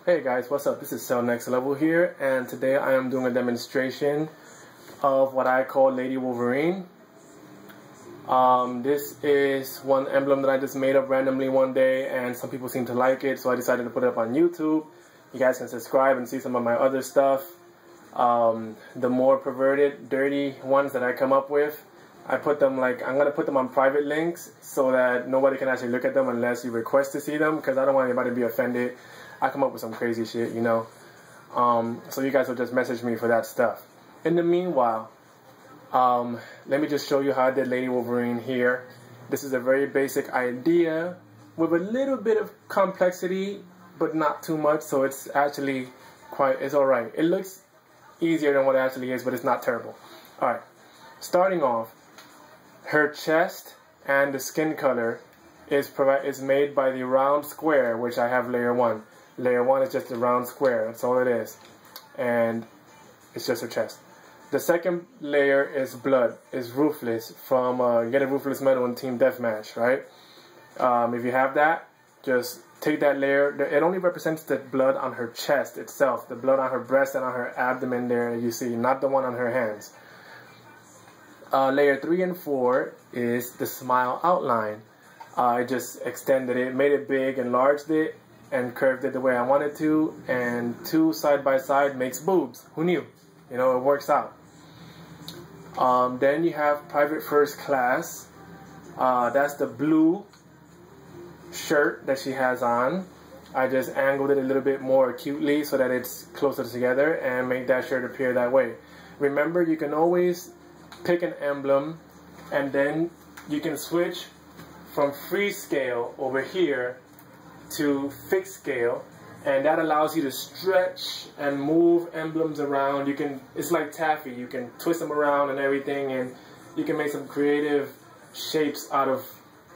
Hey guys, what's up? This is Celnxtlvl here, and today I am doing a demonstration of what I call Lady Wolverine. This is one emblem that I just made up randomly one day, and some people seem to like it, so I decided to put it up on YouTube. You guys can subscribe and see some of my other stuff. The more perverted, dirty ones that I come up with, I'm gonna put them on private links so that nobody can actually look at them unless you request to see them, because I don't want anybody to be offended. I come up with some crazy shit, you know. So you guys will just message me for that stuff. In the meanwhile, let me just show you how I did Lady Wolverine here. This is a very basic idea with a little bit of complexity, but not too much, so it's actually it's alright. It looks easier than what it actually is, but it's not terrible. Alright, starting off, her chest and the skin color is made by the round square, which I have layer 1. Layer 1 is just a round square, that's all it is. And it's just her chest. The second layer is blood, is Ruthless from Get a Ruthless medal in Team Deathmatch, right? If you have that, just take that layer. It only represents the blood on her chest itself, the blood on her breast and on her abdomen there, you see, not the one on her hands. Layer 3 and 4 is the smile outline. I just extended it, made it big, enlarged it, and curved it the way I wanted to, and 2 side by side makes boobs. Who knew? You know, it works out. Then you have Private First Class. That's the blue shirt that she has on. I just angled it a little bit more acutely so that it's closer together and make that shirt appear that way. Remember, you can always pick an emblem and then you can switch from free scale over here to fixed scale, and that allows you to stretch and move emblems around. It's like taffy, you can twist them around and everything, and you can make some creative shapes out of,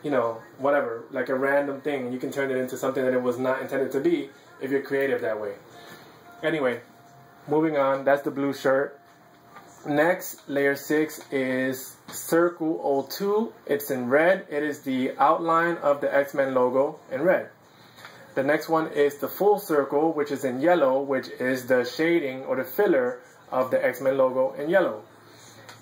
you know, whatever, like a random thing, and you can turn it into something that it was not intended to be if you're creative that way. Anyway, moving on, that's the blue shirt. Next, layer 6 is Circle 02. It's in red. It is the outline of the X-Men logo in red. The next one is the full circle, which is in yellow, which is the shading or the filler of the X-Men logo in yellow.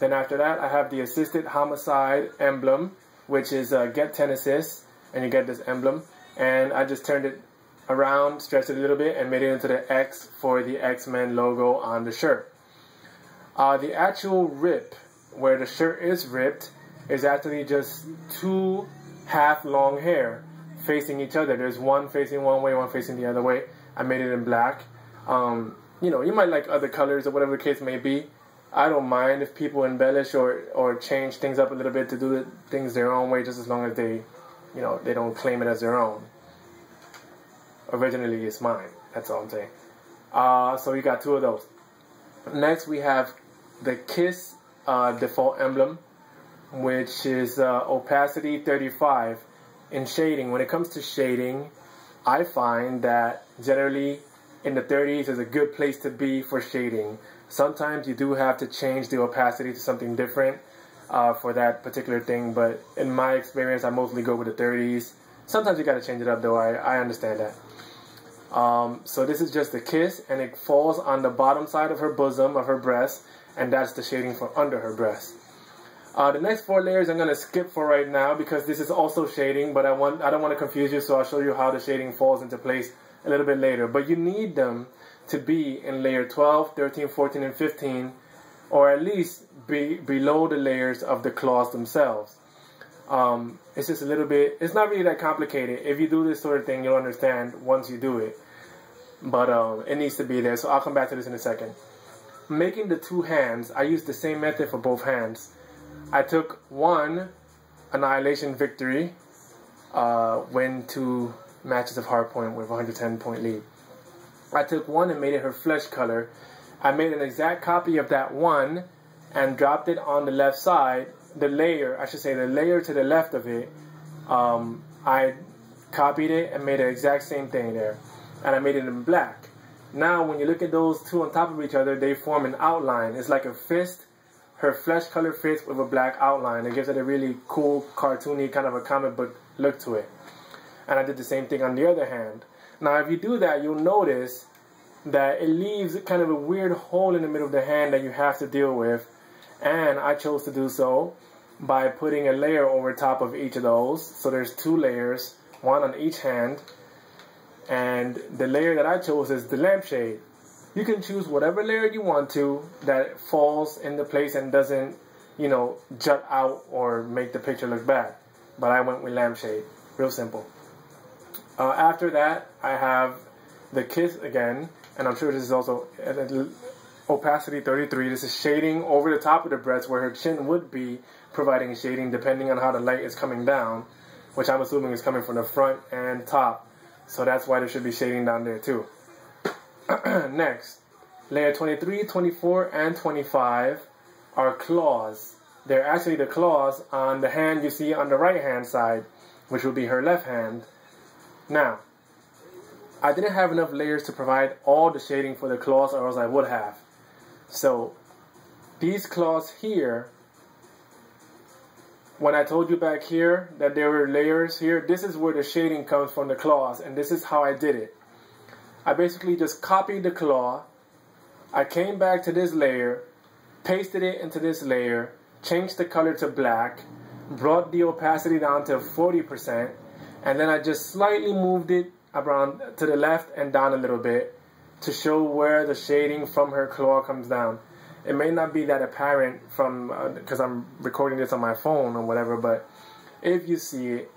Then after that, I have the assisted homicide emblem, which is get 10 assists, and you get this emblem. And I just turned it around, stretched it a little bit, and made it into the X for the X-Men logo on the shirt. The actual rip, where the shirt is ripped, is actually just 2 half long hair facing each other. There's one facing one way, one facing the other way. I made it in black. You know, you might like other colors or whatever the case may be. I don't mind if people embellish or change things up a little bit to do things their own way, just as long as they, you know, they don't claim it as their own. Originally, it's mine. That's all I'm saying. So you got 2 of those. Next, we have the Kiss default emblem, which is opacity 35 in shading. When it comes to shading, I find that generally in the 30s is a good place to be for shading. Sometimes you do have to change the opacity to something different for that particular thing, but in my experience, I mostly go with the 30s. Sometimes you got to change it up, though. I understand that. So this is just the Kiss, and it falls on the bottom side of her bosom, of her breast, and that's the shading for under her breast. The next 4 layers I'm going to skip for right now because this is also shading, but I don't want to confuse you, so I'll show you how the shading falls into place a little bit later. But you need them to be in layer 12, 13, 14, and 15, or at least be below the layers of the claws themselves. It's just a little bit, it's not really that complicated. If you do this sort of thing, you'll understand once you do it. But it needs to be there, so I'll come back to this in a second. Making the 2 hands, I used the same method for both hands. I took 1 Annihilation Victory, win 2 matches of Hardpoint with 110 point lead. I took 1 and made it her flesh color. I made an exact copy of that 1 and dropped it on the left side. The layer, I should say the layer to the left of it, I copied it and made the exact same thing there. And I made it in black. Now when you look at those 2 on top of each other, they form an outline. It's like a fist. Her flesh color fits with a black outline. It gives it a really cool, cartoony, kind of a comic book look to it. And I did the same thing on the other hand. Now, if you do that, you'll notice that it leaves kind of a weird hole in the middle of the hand that you have to deal with. And I chose to do so by putting a layer over top of each of those. So there's 2 layers, one on each hand. And the layer that I chose is the lampshade. You can choose whatever layer you want to that falls into place and doesn't, you know, jut out or make the picture look bad. But I went with lampshade. Real simple. After that, I have the kiss again. And I'm sure this is also opacity 33. This is shading over the top of the breast where her chin would be, providing shading depending on how the light is coming down, which I'm assuming is coming from the front and top. So that's why there should be shading down there too. Next, layer 23, 24, and 25 are claws. They're actually the claws on the hand you see on the right hand side, which will be her left hand. Now, I didn't have enough layers to provide all the shading for the claws, or else I would have. So, these claws here, when I told you back here that there were layers here, this is where the shading comes from the claws, and this is how I did it. I basically just copied the claw, I came back to this layer, pasted it into this layer, changed the color to black, brought the opacity down to 40%, and then I just slightly moved it around to the left and down a little bit to show where the shading from her claw comes down. It may not be that apparent from because I'm recording this on my phone or whatever, but if you see it,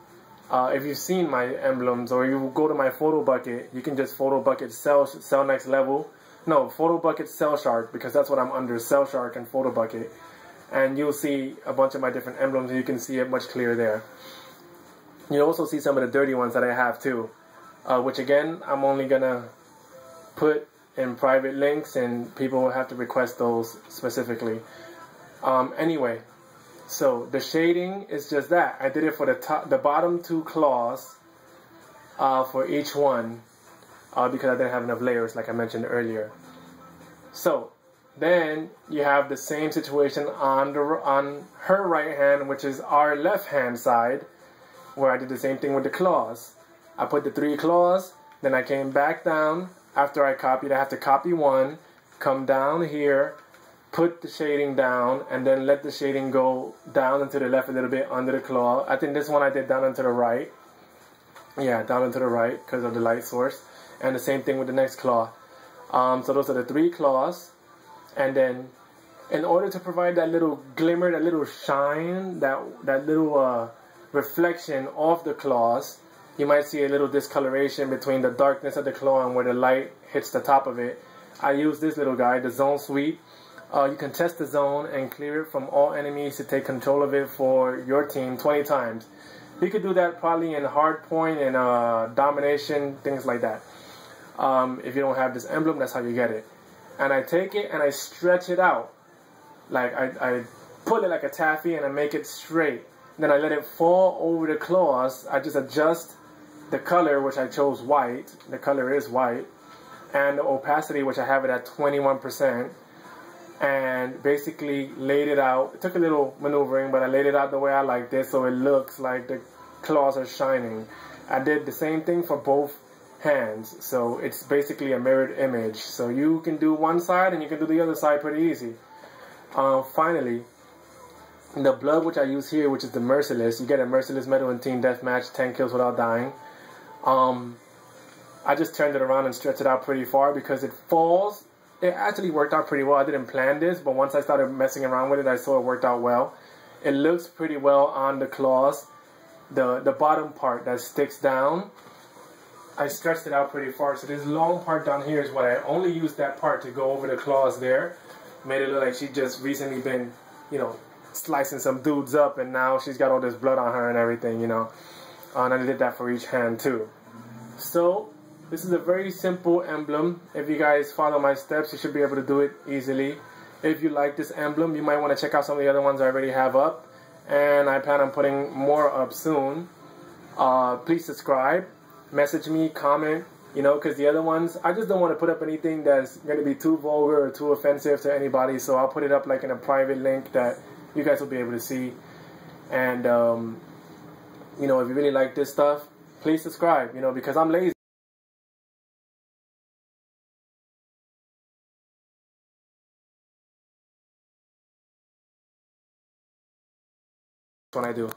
if you've seen my emblems or you go to my photo bucket, you can just photo bucket Celnxtlvl. No, photo bucket Cellshark, because that's what I'm under, Cellshark and photo bucket. And you'll see a bunch of my different emblems and you can see it much clearer there. You'll also see some of the dirty ones that I have too, which again, I'm only gonna put in private links and people will have to request those specifically. Anyway, so the shading is just that. I did it for the bottom 2 claws for each one because I didn't have enough layers like I mentioned earlier. So then you have the same situation on her right hand, which is our left hand side, where I did the same thing with the claws. I put the 3 claws, then I came back down. After I copied, I have to copy 1, come down here, put the shading down, and then let the shading go down and to the left a little bit under the claw. I think this one I did down and to the right. Yeah, down and to the right because of the light source. And the same thing with the next claw. So those are the 3 claws. And then in order to provide that little glimmer, that little shine, that little reflection of the claws, you might see a little discoloration between the darkness of the claw and where the light hits the top of it. I use this little guy, the zone sweep. You can test the zone and clear it from all enemies to take control of it for your team 20 times. You could do that probably in hardpoint and domination, things like that. If you don't have this emblem, that's how you get it. And I take it and I stretch it out. Like I pull it like a taffy and I make it straight. Then I let it fall over the claws. I just adjust the color, which I chose white. The color is white. And the opacity, which I have it at 21%. And basically laid it out. It took a little maneuvering, but I laid it out the way I like this, so it looks like the claws are shining. I did the same thing for both hands, so it's basically a mirrored image. So you can do one side and you can do the other side pretty easy. Finally, the blood which I use here, which is the Merciless, you get a Merciless medal in Team Deathmatch, 10 kills without dying. I just turned it around and stretched it out pretty far because it falls. It actually worked out pretty well. I didn't plan this, but once I started messing around with it, I saw it worked out well. It looks pretty well on the claws. The bottom part that sticks down, I stretched it out pretty far. So this long part down here is what I only used that part to go over the claws there. Made it look like she just recently been, you know, slicing some dudes up, and now she's got all this blood on her and everything, you know. And I did that for each hand too. So this is a very simple emblem. If you guys follow my steps, you should be able to do it easily. If you like this emblem, you might want to check out some of the other ones I already have up. And I plan on putting more up soon. Please subscribe, message me, comment, you know, because the other ones, I just don't want to put up anything that's going to be too vulgar or too offensive to anybody. So I'll put it up like in a private link that you guys will be able to see. And, you know, if you really like this stuff, please subscribe, you know, because I'm lazy. When I do.